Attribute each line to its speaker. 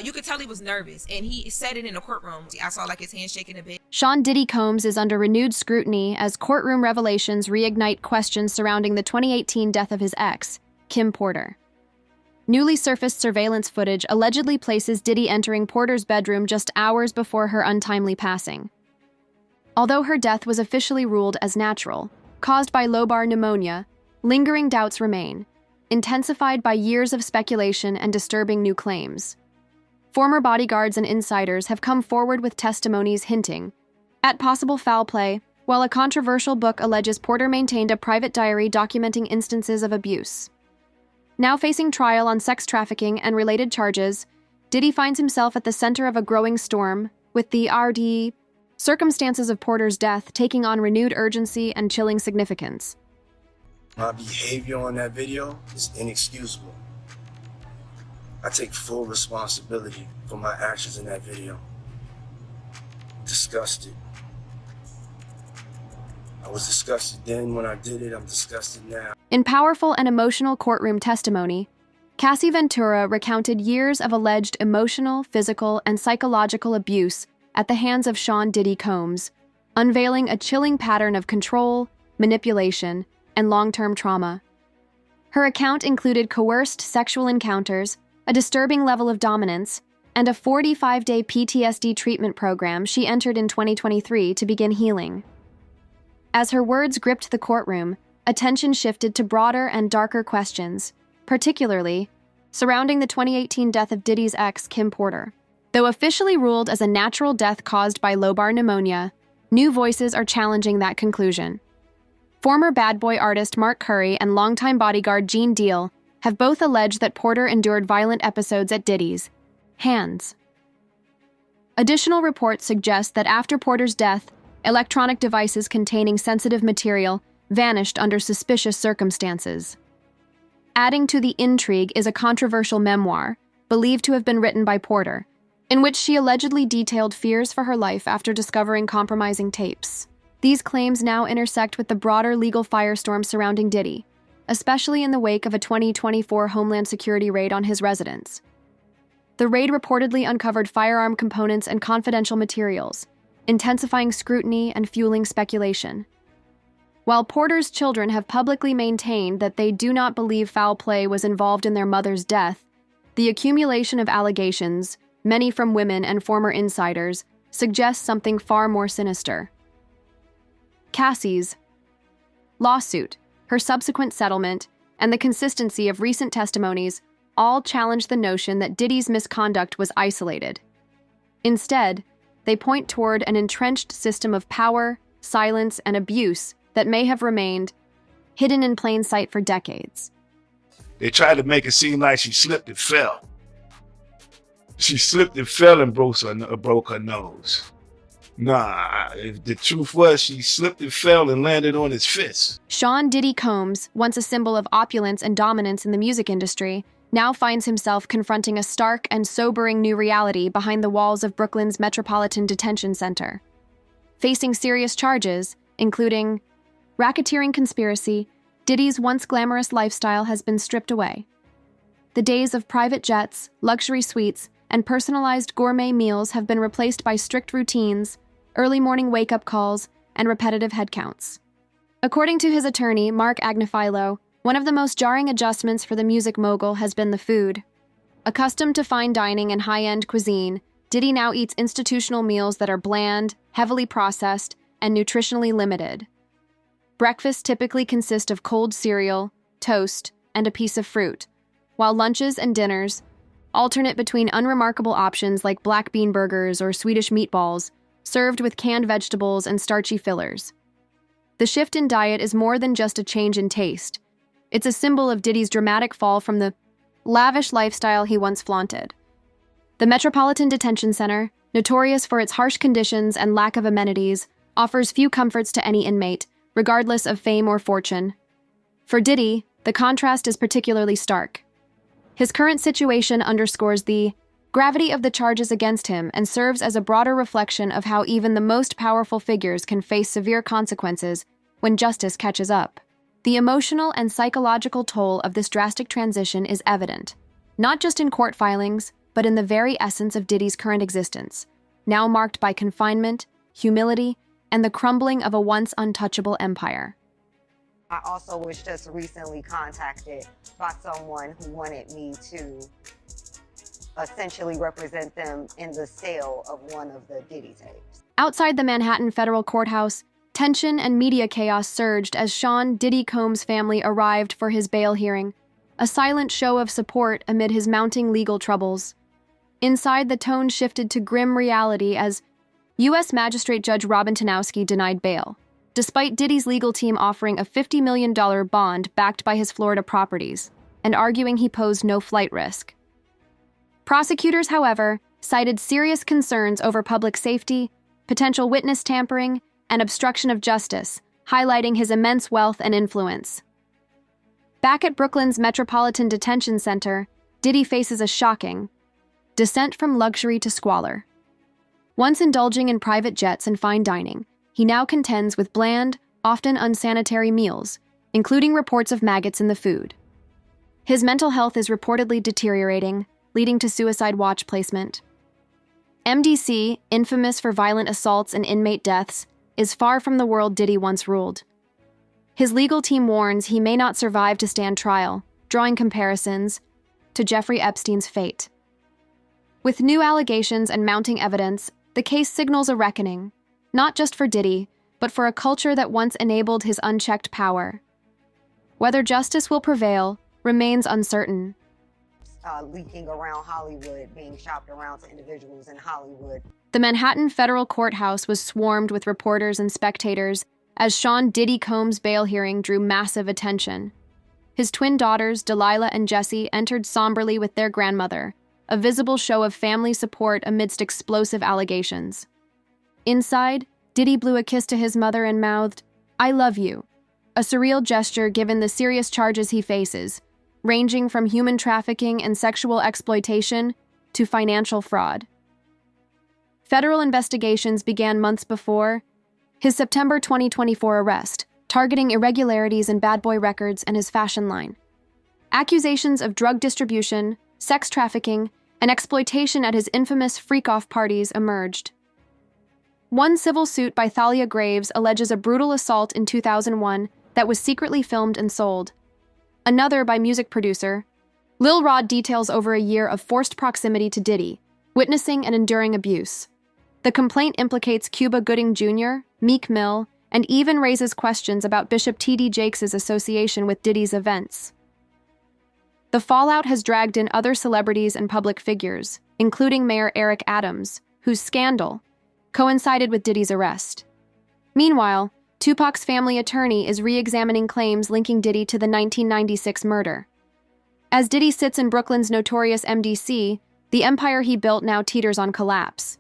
Speaker 1: You could tell he was nervous, and he said it in the courtroom. I saw like his hand shaking a bit.
Speaker 2: Sean Diddy Combs is under renewed scrutiny as courtroom revelations reignite questions surrounding the 2018 death of his ex, Kim Porter. Newly surfaced surveillance footage allegedly places Diddy entering Porter's bedroom just hours before her untimely passing. Although her death was officially ruled as natural, caused by lobar pneumonia, lingering doubts remain, intensified by years of speculation and disturbing new claims. Former bodyguards and insiders have come forward with testimonies hinting at possible foul play, while a controversial book alleges Porter maintained a private diary documenting instances of abuse. Now facing trial on sex trafficking and related charges, Diddy finds himself at the center of a growing storm, with the circumstances of Porter's death taking on renewed urgency and chilling significance.
Speaker 3: My behavior on that video is inexcusable. I take full responsibility for my actions in that video. I'm disgusted. I was disgusted then when I did it, I'm disgusted now.
Speaker 2: In powerful and emotional courtroom testimony, Cassie Ventura recounted years of alleged emotional, physical, and psychological abuse at the hands of Sean Diddy Combs, unveiling a chilling pattern of control, manipulation, and long-term trauma. Her account included coerced sexual encounters, a disturbing level of dominance, and a 45-day PTSD treatment program she entered in 2023 to begin healing. As her words gripped the courtroom, attention shifted to broader and darker questions, particularly surrounding the 2018 death of Diddy's ex, Kim Porter. Though officially ruled as a natural death caused by lobar pneumonia, new voices are challenging that conclusion. Former Bad Boy artist Mark Curry and longtime bodyguard Gene Deal have both alleged that Porter endured violent episodes at Diddy's hands. Additional reports suggest that after Porter's death, electronic devices containing sensitive material vanished under suspicious circumstances. Adding to the intrigue is a controversial memoir, believed to have been written by Porter, in which she allegedly detailed fears for her life after discovering compromising tapes. These claims now intersect with the broader legal firestorm surrounding Diddy, especially in the wake of a 2024 Homeland Security raid on his residence. The raid reportedly uncovered firearm components and confidential materials, intensifying scrutiny and fueling speculation. While Porter's children have publicly maintained that they do not believe foul play was involved in their mother's death, the accumulation of allegations, many from women and former insiders, suggests something far more sinister. Cassie's lawsuit, her subsequent settlement, and the consistency of recent testimonies all challenge the notion that Diddy's misconduct was isolated. Instead, they point toward an entrenched system of power, silence, and abuse that may have remained hidden in plain sight for decades.
Speaker 4: They tried to make it seem like she slipped and fell. She slipped and fell and broke her nose. Nah, if the truth was she slipped and fell and landed on his fist.
Speaker 2: Sean Diddy Combs, once a symbol of opulence and dominance in the music industry, now finds himself confronting a stark and sobering new reality behind the walls of Brooklyn's Metropolitan Detention Center. Facing serious charges, including racketeering conspiracy, Diddy's once glamorous lifestyle has been stripped away. The days of private jets, luxury suites, and personalized gourmet meals have been replaced by strict routines, early morning wake-up calls, and repetitive head counts. According to his attorney, Mark Agnifilo, one of the most jarring adjustments for the music mogul has been the food. Accustomed to fine dining and high-end cuisine, Diddy now eats institutional meals that are bland, heavily processed, and nutritionally limited. Breakfasts typically consist of cold cereal, toast, and a piece of fruit, while lunches and dinners alternate between unremarkable options like black bean burgers or Swedish meatballs, served with canned vegetables and starchy fillers. The shift in diet is more than just a change in taste. It's a symbol of Diddy's dramatic fall from the lavish lifestyle he once flaunted. The Metropolitan Detention Center, notorious for its harsh conditions and lack of amenities, offers few comforts to any inmate, regardless of fame or fortune. For Diddy, the contrast is particularly stark. His current situation underscores the gravity of the charges against him and serves as a broader reflection of how even the most powerful figures can face severe consequences when justice catches up. The emotional and psychological toll of this drastic transition is evident, not just in court filings, but in the very essence of Diddy's current existence, now marked by confinement, humility, and the crumbling of a once untouchable empire.
Speaker 5: I also was just recently contacted by someone who wanted me to essentially represent them in the sale of one of the Diddy tapes.
Speaker 2: Outside the Manhattan federal courthouse, tension and media chaos surged as Sean Diddy Combs' family arrived for his bail hearing, a silent show of support amid his mounting legal troubles. Inside, the tone shifted to grim reality as U.S. Magistrate Judge Robin Tanowski denied bail, despite Diddy's legal team offering a $50 million bond backed by his Florida properties and arguing he posed no flight risk. Prosecutors, however, cited serious concerns over public safety, potential witness tampering, and obstruction of justice, highlighting his immense wealth and influence. Back at Brooklyn's Metropolitan Detention Center, Diddy faces a shocking descent from luxury to squalor. Once indulging in private jets and fine dining, he now contends with bland, often unsanitary meals, including reports of maggots in the food. His mental health is reportedly deteriorating, leading to suicide watch placement. MDC, infamous for violent assaults and inmate deaths, is far from the world Diddy once ruled. His legal team warns he may not survive to stand trial, drawing comparisons to Jeffrey Epstein's fate. With new allegations and mounting evidence, the case signals a reckoning, not just for Diddy, but for a culture that once enabled his unchecked power. Whether justice will prevail remains uncertain.
Speaker 5: Leaking around Hollywood, being shopped around to individuals in Hollywood.
Speaker 2: The Manhattan federal courthouse was swarmed with reporters and spectators as Sean Diddy Combs' bail hearing drew massive attention. His twin daughters, Delilah and Jessie, entered somberly with their grandmother, a visible show of family support amidst explosive allegations. Inside, Diddy blew a kiss to his mother and mouthed, "I love you," a surreal gesture given the serious charges he faces, ranging from human trafficking and sexual exploitation to financial fraud. Federal investigations began months before his September 2024 arrest, targeting irregularities in Bad Boy Records and his fashion line. Accusations of drug distribution, sex trafficking, and exploitation at his infamous freak-off parties emerged. One civil suit by Thalia Graves alleges a brutal assault in 2001 that was secretly filmed and sold. Another by music producer Lil Rod details over a year of forced proximity to Diddy, witnessing and enduring abuse. The complaint implicates Cuba Gooding Jr., Meek Mill, and even raises questions about Bishop T.D. Jakes' association with Diddy's events. The fallout has dragged in other celebrities and public figures, including Mayor Eric Adams, whose scandal coincided with Diddy's arrest. Meanwhile, Tupac's family attorney is re-examining claims linking Diddy to the 1996 murder. As Diddy sits in Brooklyn's notorious MDC, the empire he built now teeters on collapse.